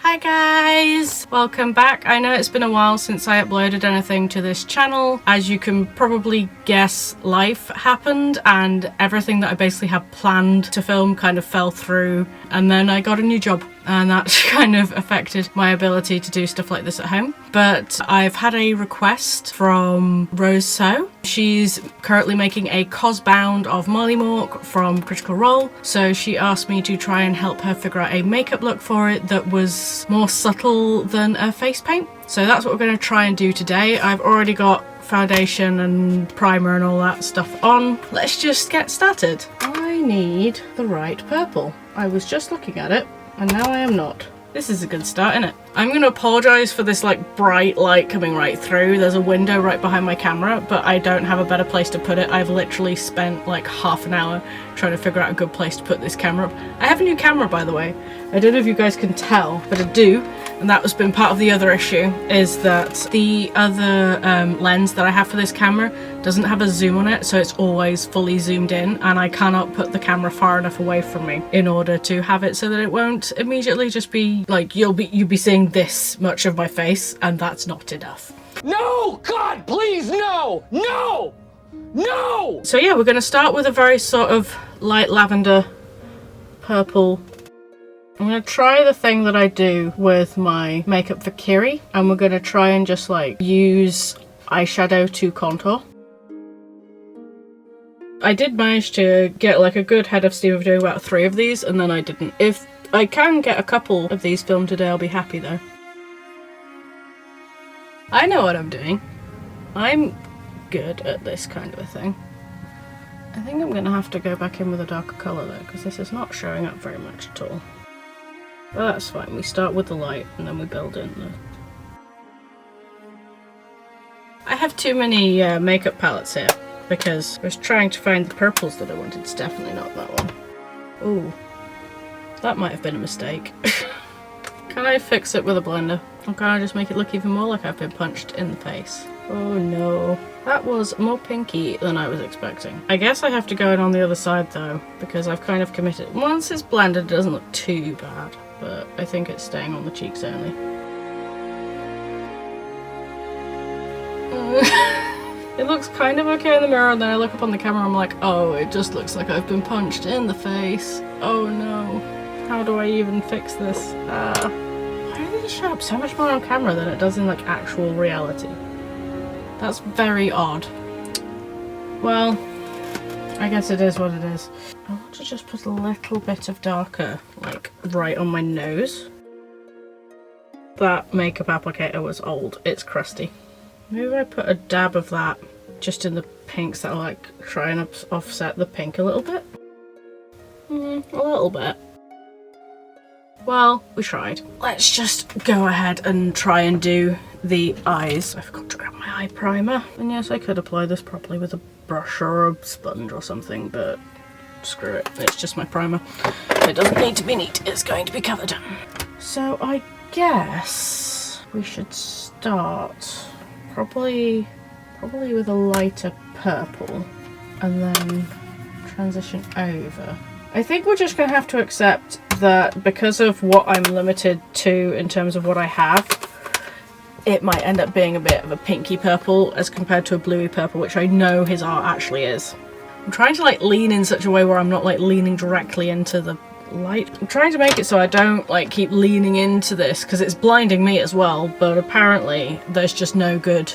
Hi guys! Welcome back. I know it's been a while since I uploaded anything to this channel. As you can probably guess, life happened and everything that I basically had planned to film kind of fell through, and then I got a new job and that kind of affected my ability to do stuff like this at home. But I've had a request from Rose So. She's currently making a cosbound of Mollymauk from Critical Role, so she asked me to try and help her figure out a makeup look for it that was more subtle than a face paint. So that's what we're going to try and do today. I've already got foundation and primer and all that stuff on. Let's just get started. I need the right purple. I was just looking at it and now I am not. This is a good start, isn't it? I'm going to apologise for this like bright light coming right through. There's a window right behind my camera, but I don't have a better place to put it. I've literally spent like half an hour trying to figure out a good place to put this camera up. I have a new camera, by the way. I don't know if you guys can tell, but I do. And that has been part of the other issue, is that the other lens that I have for this camera doesn't have a zoom on it, so it's always fully zoomed in, and I cannot put the camera far enough away from me in order to have it so that it won't immediately just be like, you'll be seeing this much of my face, and that's not enough. No! God, please, no! No! No! So yeah, we're going to start with a very sort of light lavender purple. I'm going to try the thing that I do with my makeup for Kiri, and we're going to try and just like use eyeshadow to contour. I did manage to get like a good head of steam of doing about 3 of these, and then I didn't. If I can get a couple of these filmed today, I'll be happy though. I know what I'm doing. I'm good at this kind of a thing. I think I'm going to have to go back in with a darker colour though, because this is not showing up very much at all. But that's fine, we start with the light and then we build in the... I have too many makeup palettes here because I was trying to find the purples that I wanted. It's definitely not that one. Ooh, that might have been a mistake. Can I fix it with a blender? Or can I just make it look even more like I've been punched in the face? Oh no. That was more pinky than I was expecting. I guess I have to go in on the other side though, because I've kind of committed. Once it's blended, it doesn't look too bad, but I think it's staying on the cheeks only. It looks kind of okay in the mirror, and then I look up on the camera and I'm like, oh, it just looks like I've been punched in the face. Oh no. How do I even fix this? Why do they show up so much more on camera than it does in like actual reality? That's very odd. Well, I guess it is what it is. I want to just put a little bit of darker, like right on my nose. That makeup applicator was old, it's crusty. Maybe I put a dab of that just in the pinks that'll like try and offset the pink a little bit. A little bit. Well, we tried. Let's just go ahead and try and do the eyes. I forgot to grab my eye primer. And yes, I could apply this properly with a brush or a sponge or something, but screw it. It's just my primer. It doesn't need to be neat. It's going to be covered. So I guess we should start probably with a lighter purple and then transition over. I think we're just going to have to accept that because of what I'm limited to in terms of what I have, it might end up being a bit of a pinky purple as compared to a bluey purple, which I know his art actually is. I'm trying to like lean in such a way where I'm not like leaning directly into the light. I'm trying to make it so I don't like keep leaning into this because it's blinding me as well, but apparently there's just no good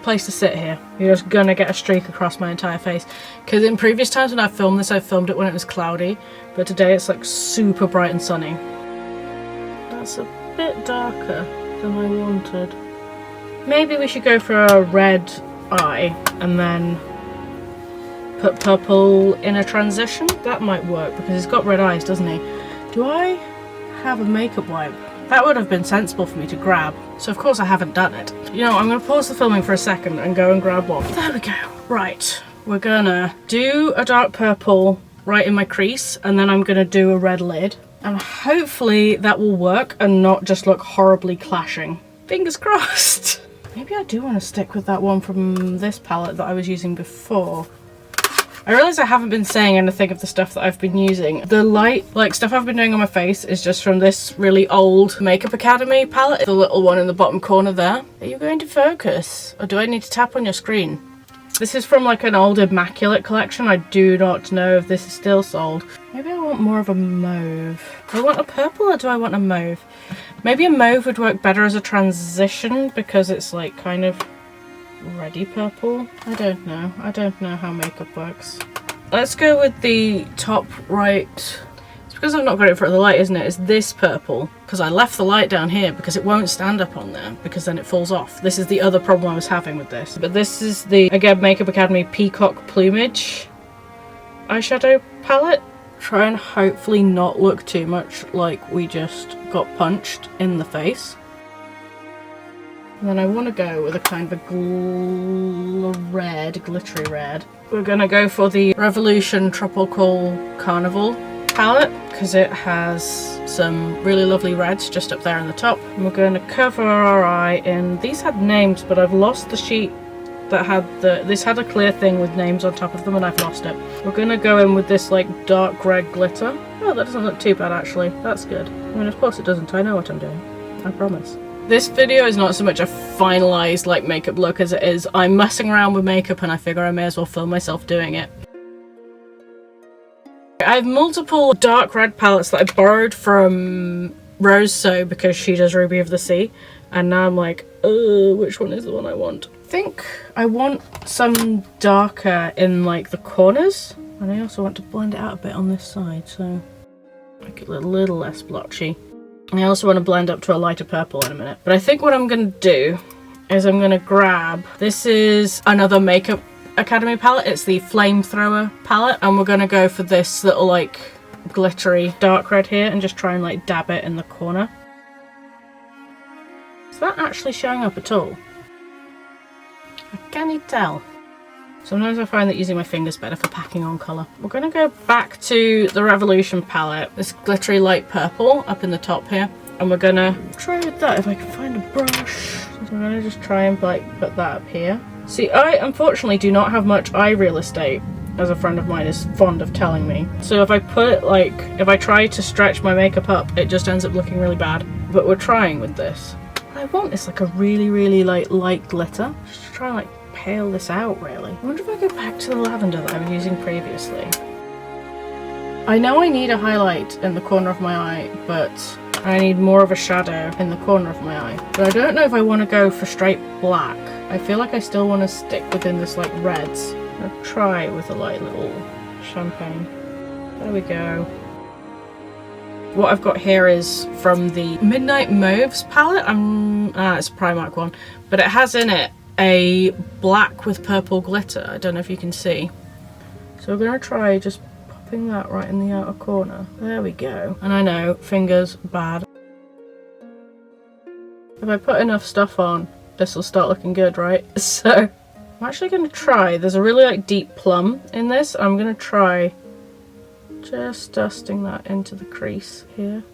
place to sit here. You're just gonna get a streak across my entire face. Because in previous times when I've filmed this, I've filmed it when it was cloudy, but today it's like super bright and sunny. That's a bit darker than I wanted. Maybe we should go for a red eye and then put purple in a transition. That might work because he's got red eyes, doesn't he? Do I have a makeup wipe? That would have been sensible for me to grab, so of course I haven't done it. You know, I'm going to pause the filming for a second and go and grab one. There we go. Right, we're gonna do a dark purple right in my crease, and then I'm going to do a red lid. And hopefully that will work and not just look horribly clashing. Fingers crossed. Maybe I do want to stick with that one from this palette that I was using before. I realise I haven't been saying anything of the stuff that I've been using. The light, like stuff I've been doing on my face is just from this really old Makeup Academy palette. The little one in the bottom corner there. Are you going to focus? Or do I need to tap on your screen? This is from like an old Immaculate collection. I do not know if this is still sold. Maybe I want more of a mauve. Do I want a purple or do I want a mauve? Maybe a mauve would work better as a transition because it's like kind of ready purple. I don't know. I don't know how makeup works. Let's go with the top right. It's because I've not got it for the light, isn't it? It's this purple because I left the light down here because it won't stand up on there because then it falls off. This is the other problem I was having with this. But this is the, again, Makeup Academy Peacock Plumage eyeshadow palette. Try and hopefully not look too much like we just got punched in the face. And then I want to go with a kind of a glittery red. We're going to go for the Revolution Tropical Carnival palette because it has some really lovely reds just up there in the top. And we're going to cover our eye in, these had names but I've lost the sheet that had this had a clear thing with names on top of them and I've lost it. We're going to go in with this like dark red glitter. Oh, that doesn't look too bad actually. That's good. I mean, of course it doesn't. I know what I'm doing. I promise. This video is not so much a finalized like makeup look as it is I'm messing around with makeup and I figure I may as well film myself doing it. I have multiple dark red palettes that I borrowed from Rose So because she does Ruby of the Sea, and now I'm like, which one is the one I want? I think I want some darker in like the corners, and I also want to blend it out a bit on this side so make it a little less blotchy. And I also want to blend up to a lighter purple in a minute. But I think what I'm going to do is I'm going to grab, this is another Makeup Academy palette, it's the Flamethrower palette, and we're going to go for this little like glittery dark red here and just try and like dab it in the corner. Is that actually showing up at all? Can you tell? Sometimes I find that using my fingers better for packing on colour. We're going to go back to the Revolution palette, this glittery light purple up in the top here, and we're going to try with that if I can find a brush. So I'm going to just try and like put that up here. See, I unfortunately do not have much eye real estate, as a friend of mine is fond of telling me. So if I put it like, if I try to stretch my makeup up, it just ends up looking really bad. But we're trying with this. What I want is like a really like light glitter. Just to try and like pale this out really. I wonder if I go back to the lavender that I was using previously. I know I need a highlight in the corner of my eye, but I need more of a shadow in the corner of my eye. But I don't know if I want to go for straight black. I feel like I still want to stick within this like reds. I'll try with a light little champagne. There we go. What I've got here is from the Midnight Mauves palette. It's a Primark one, but it has in it a black with purple glitter. I don't know if you can see. So we're going to try just popping that right in the outer corner. There we go. And I know, fingers bad. If I put enough stuff on, this will start looking good, right? So I'm actually going to try, there's a really like deep plum in this. I'm going to try just dusting that into the crease here.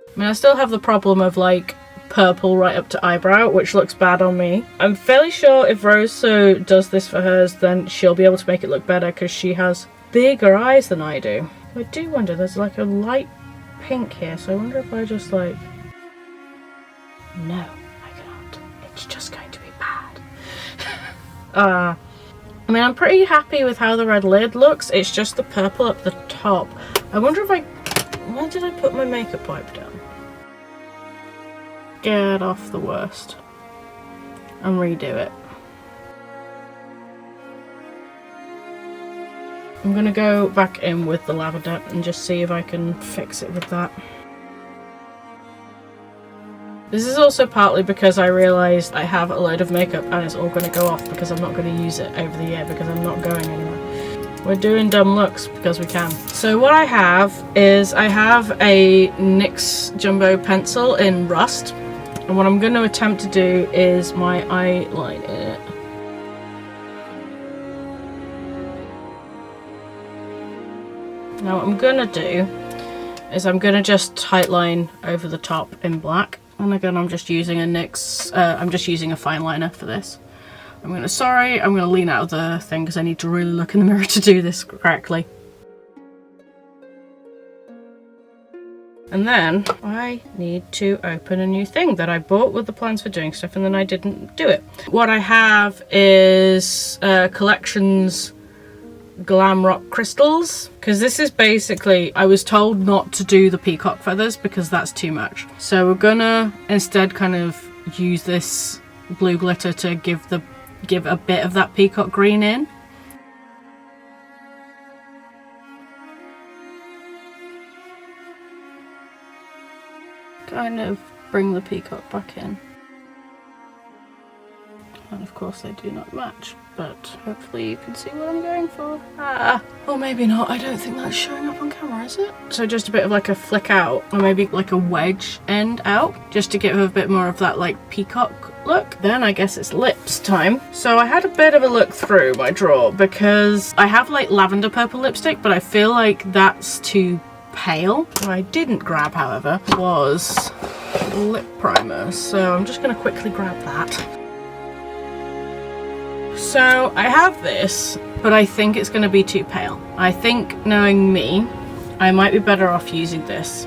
I mean, I still have the problem of like purple right up to eyebrow, which looks bad on me. I'm fairly sure if Rose So does this for hers, then she'll be able to make it look better because she has bigger eyes than I do. I do wonder, there's like a light pink here, so I wonder if I just like... No, I can't. It's just going to be bad. I mean, I'm pretty happy with how the red lid looks. It's just the purple up the top. I wonder if I... Where did I put my makeup wipe down? Get off the worst. And redo it. I'm going to go back in with the lavender and just see if I can fix it with that. This is also partly because I realised I have a load of makeup and it's all going to go off because I'm not going to use it over the year because I'm not going anywhere. We're doing dumb looks because we can. So what I have is I have a NYX Jumbo pencil in Rust, and what I'm going to attempt to do is my eyeliner. Now what I'm going to do is I'm going to just tightline over the top in black. And again, I'm just using a NYX, I'm just using a fine liner for this. I'm gonna lean out of the thing because I need to really look in the mirror to do this correctly. And then I need to open a new thing that I bought with the plans for doing stuff, and then I didn't do it. What I have is Collections Glam Rock crystals, because this is basically, I was told not to do the peacock feathers because that's too much. So we're gonna instead kind of use this blue glitter to give a bit of that peacock green in. Kind of bring the peacock back in. And of course they do not match, but hopefully you can see what I'm going for. Or maybe not, I don't think that's showing up on camera, is it? So just a bit of like a flick out, or maybe like a wedge end out, just to give a bit more of that like peacock look. Then I guess it's lips time. So I had a bit of a look through my drawer because I have like lavender purple lipstick, but I feel like that's too pale. What I didn't grab, however, was lip primer. So I'm just gonna quickly grab that. So I have this, but I think it's going to be too pale. I think, knowing me, I might be better off using this.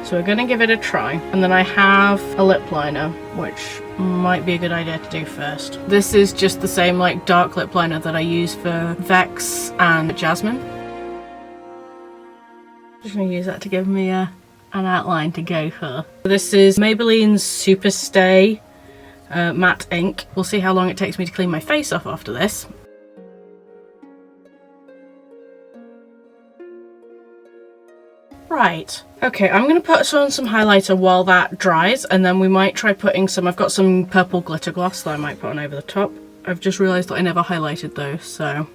So we're going to give it a try. And then I have a lip liner, which might be a good idea to do first. This is just the same like dark lip liner that I use for Vex and Jasmine. Just going to use that to give me an outline to go for. This is Maybelline's Super Stay matte ink. We'll see how long it takes me to clean my face off after this. Right, okay, I'm going to put on some highlighter while that dries, and then we might try putting some, I've got some purple glitter gloss that I might put on over the top. I've just realised that I never highlighted those, so.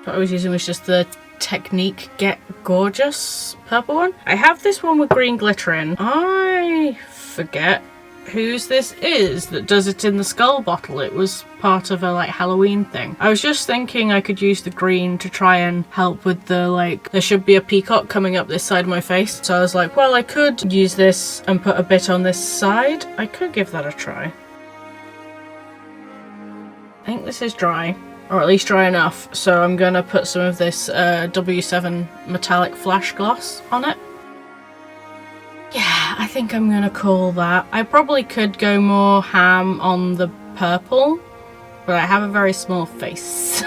What I was using was just the Technique Get Gorgeous purple one. I have this one with green glitter in. I forget whose this is that does it in the skull bottle. It was part of a like Halloween thing. I was just thinking I could use the green to try and help with the like, there should be a peacock coming up this side of my face. So I was like, well, I could use this and put a bit on this side. I could give that a try. I think this is dry. Or at least dry enough, so I'm gonna put some of this W7 metallic flash gloss on it. Yeah, I think I'm gonna call that. I probably could go more ham on the purple, but I have a very small face.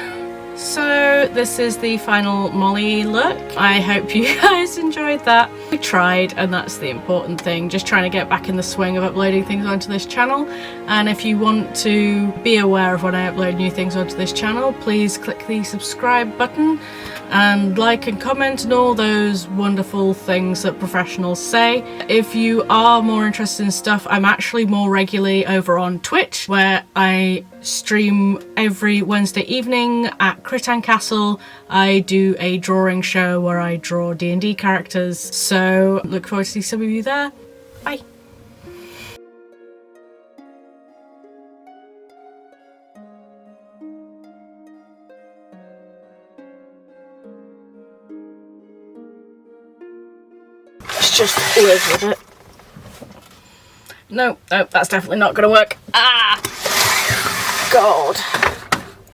So this is the final Molly look. I hope you guys enjoyed that. We tried, and that's the important thing. Just trying to get back in the swing of uploading things onto this channel. And if you want to be aware of when I upload new things onto this channel, please click the subscribe button and like and comment and all those wonderful things that professionals say. If you are more interested in stuff, I'm actually more regularly over on Twitch, where I stream every Wednesday evening at Critan Castle. I do a drawing show where I draw D&D characters, so look forward to see some of you there. Bye! Let's just live with it. No, that's definitely not gonna work. Ah! God.